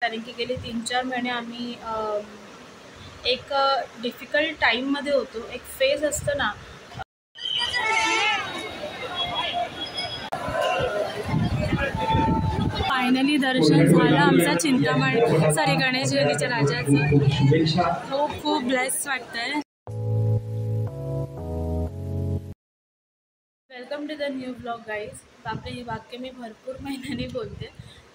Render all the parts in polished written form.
कारण की गेले 3-4 महिने आम्ही एक डिफिकल्ट टाईममध्ये होतो. एक फेज असतो ना, फायनली दर्शन झालं आमचा चिंतामणी सॉरी गणेश गल्लीच्या राजाचं. खूप ब्लेस वाटतंय. Welcome to the new blog guys. बापरे, ही वाक्य मी भरपूर महिन्यांनी बोलते.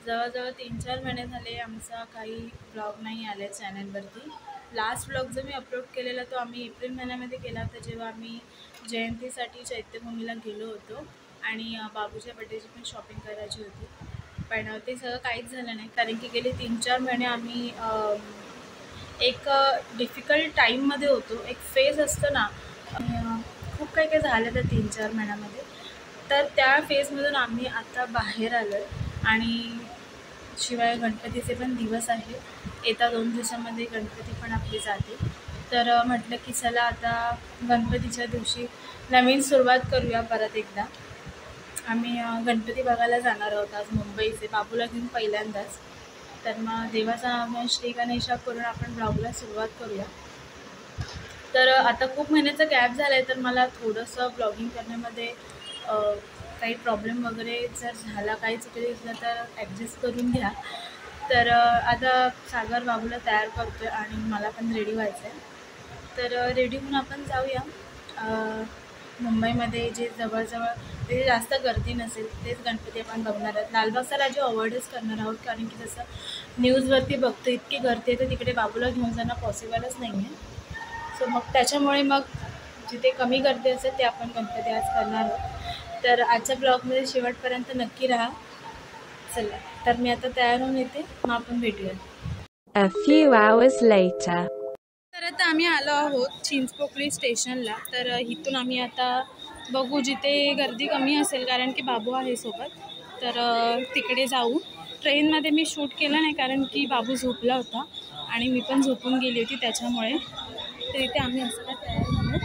जवळजवळ 3-4 महिने झाले आमचा काही ब्लॉग नाही आले चॅनलवरती. लास्ट ब्लॉग जो मी अपलोड केलेला तो आम्ही एप्रिल महिन्यामध्ये केला होता, जेव्हा आम्ही जयंतीसाठी चैत्यभूमीला गेलो होतो आणि बाबूच्या बड्डेची पण शॉपिंग करायची होती. पण ते सगळं काहीच झालं नाही, कारण की गेले 3-4 महिने आम्ही एक डिफिकल्ट टाईममध्ये होतो. एक फेज असतो ना, खूप काही काही झालं त्या 3-4 महिन्यामध्ये. तर त्या फेजमधून आम्ही आता बाहेर आलो आणि शिवाय गणपतीचे पण दिवस आहे. येत्या 2 दिवसामध्ये गणपती पण आपली जाते. तर म्हटलं की चला आता गणपतीच्या दिवशी नवीन सुरुवात करूया. परत एकदा आम्ही गणपती बघायला जाणार आहोत आज मुंबईचे, बाबूला घेऊन पहिल्यांदाच. तर मग देवाचा नाम श्री गणेशा करून आपण ब्लॉगला सुरुवात करूया. तर आता खूप महिन्याचा गॅप झाला आहे, तर मला थोडंसं ब्लॉगिंग करण्यामध्ये काही प्रॉब्लेम वगैरे जर झाला, काही चुकीचं दिसलं तर ॲडजस्ट करून घ्या. तर आता सागर बाबूला तयार करतो आहे आणि मला पण रेडी व्हायचं आहे. तर रेडी होऊन आपण जाऊया. मुंबईमध्ये जे जवळजवळ तिथे जास्त गर्दी नसेल तेच गणपती आपण बघणार आहोत. लालबागचा राजा अवॉइडच करणार आहोत, कारण की जसं न्यूजवरती बघतो इतकी गर्दी आहे तर तिकडे बाबूला घेऊन जाणं पॉसिबलच नाही आहे. सो मग त्याच्यामुळे मग जिथे कमी गर्दी असेल ते आपण गणपती आज करणार आहोत. तर आजच्या ब्लॉगमध्ये शेवटपर्यंत नक्की राहा. चला, तर मी आता तयार होऊन येते, मग आपण भेटूया. A few hours later. तर आता आम्ही आलो आहोत चिंचपोकळी स्टेशनला. तर इथून आम्ही आता बघू जिथे गर्दी कमी असेल, कारण की बाबू आहे सोबत, तर तिकडे जाऊ. ट्रेनमध्ये मी शूट केलं नाही कारण की बाबू झोपला होता आणि मी पण झोपून गेली होती त्याच्यामुळे. तर इथे आम्ही असं काय तयार झालो.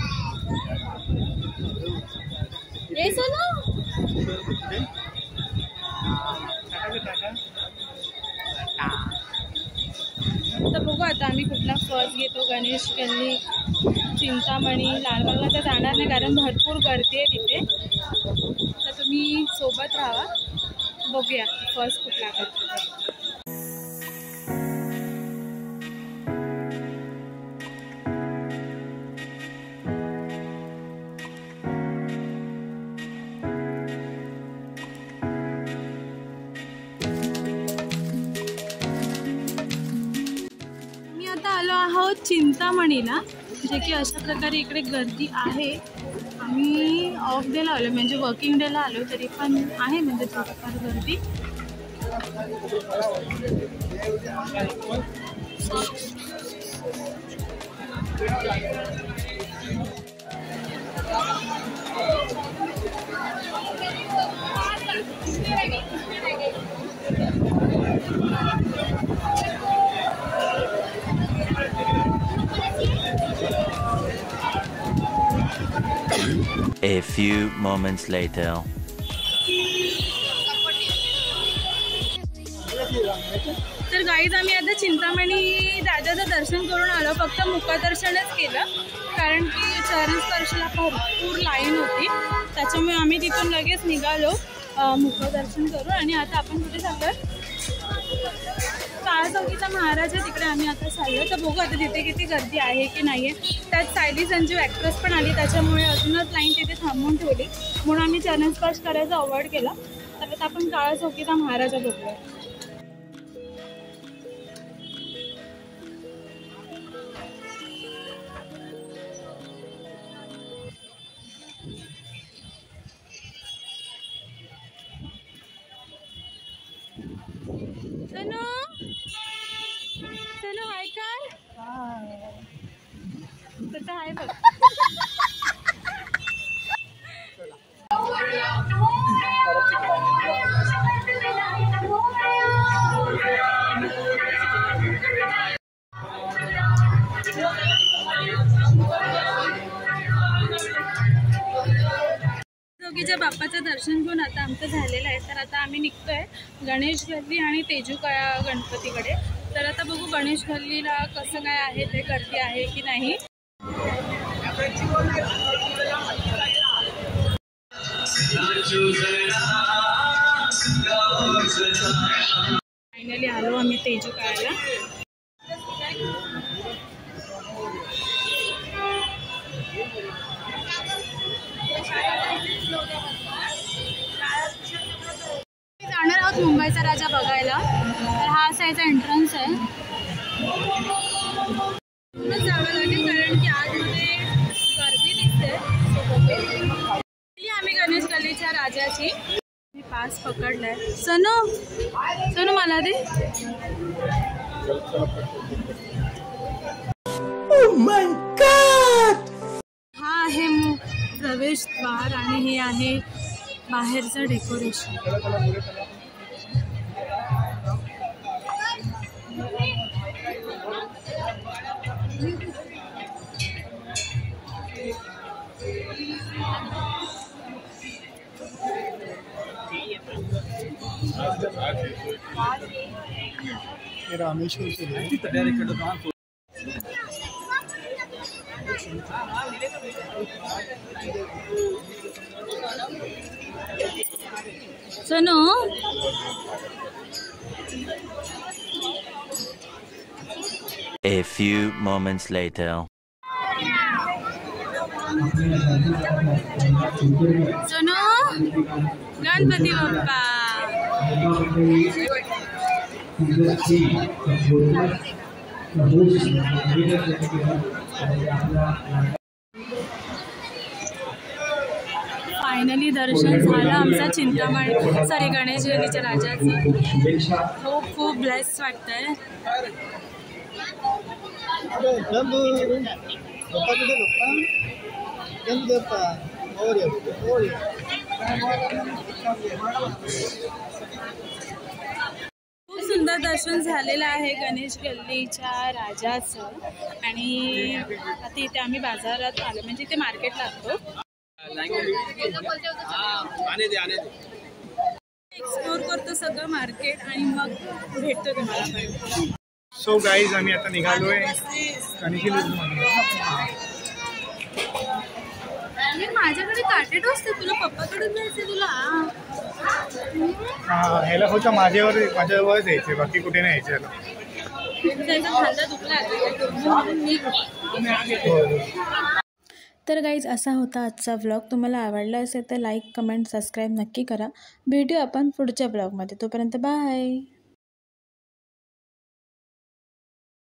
तर बघू आता आम्ही कुठला फर्स्ट घेतो. गणेश गल्ली, चिंतामणी, लालबागला तर जाणार नाही कारण भरपूर गर्दी आहे तिथे. तर तुम्ही सोबत राहा, बघूया फर्स्ट कुठला करतो. आलो आहोत चिंतामणीला, जे की अशा प्रकारे इकडे गर्दी आहे. आम्ही ऑफ डेला आलो, म्हणजे वर्किंग डेला आलो, तरी पण आहे म्हणजे थोडंफार गर्दी. A few moments later. तर गाईज आम्ही आता चिंतामणी राजाचं दर्शन करून आलो. फक्त मुखदर्शनच केलं कारण की चरण स्पर्शला भरपूर लाईन होती, त्याच्यामुळे आम्ही तिथून लगेच निघालो मुखदर्शन करू. आणि आता आपण कुठे चाललो? काळाचौकीचा महाराज आहे, तिकडे आम्ही आता चाललो. तर बघू आता तिथे किती गर्दी आहे की नाही आहे. त्यात सायली संजू ॲक्ट्रेस पण आली, त्याच्यामुळे अजूनच लाईन तिथे थांबवून ठेवली, म्हणून आम्ही चरण स्पर्श करायचा अवॉइड केला. तर आता आपण काळाचौकीचा महाराजा बघूया. चलो हाय कर कसं आहे बघ. जोगीच्या बाप्पाचं देवाचं दर्शन घेऊन आता आमचं झालेलं आहे. तर आता आम्ही निघतोय गणेश गल्ली आणि तेजूकाळा गणपतीकडे. तर आता बघू गणेश गल्लीला कसं काय आहे, ते गर्दी आहे की नाही. फायनली आलो आम्ही तेजूकाळ्याला. जाणार आहोत मुंबईचा राजा बघायला. तर हा असा याचा एंट्रन्स आहे. जावं लागेल कारण की आतमध्ये गर्दी दिसते. आम्ही गणेश गल्लीच्या राजाची मी पास पकडलाय. सनू मला दे. हा आहे प्रवेशद्वार आणि हे आहे बाहेरचं डेकोरेशन. सुनो A few moments later. सुनो गणपती बाप्पा. फायनली दर्शन झालं आमचं चिंतामणी गणेश गल्लीच्या राजाचं. खूप ब्लेस वाटतंय. खूप सुंदर दर्शन झालेलं आहे गणेश गल्लीच्या राजाचं. आणि आता इथे आम्ही बाजारात आलो, म्हणजे इथे मार्केट लागतो. एक्सप्लोर करतो सगळं मार्केट आणि मग भेटतो तुम्हाला. सो गाईज आम्ही आता निघालोय माझ्याकडे काटे टोचते. तुला पप्पाकडून जायचं. तुला ह्याला होतं माझ्यावरच यायचे, बाकी कुठे नाही यायचे. खांदा दुखला. तर गाईज असा होता आजचा व्लॉग. तुम्हाला आवडला असेल तर लाईक, कमेंट, सबस्क्राईब नक्की करा. भेटू आपण पुढच्या व्लॉगमध्ये. तोपर्यंत बाय.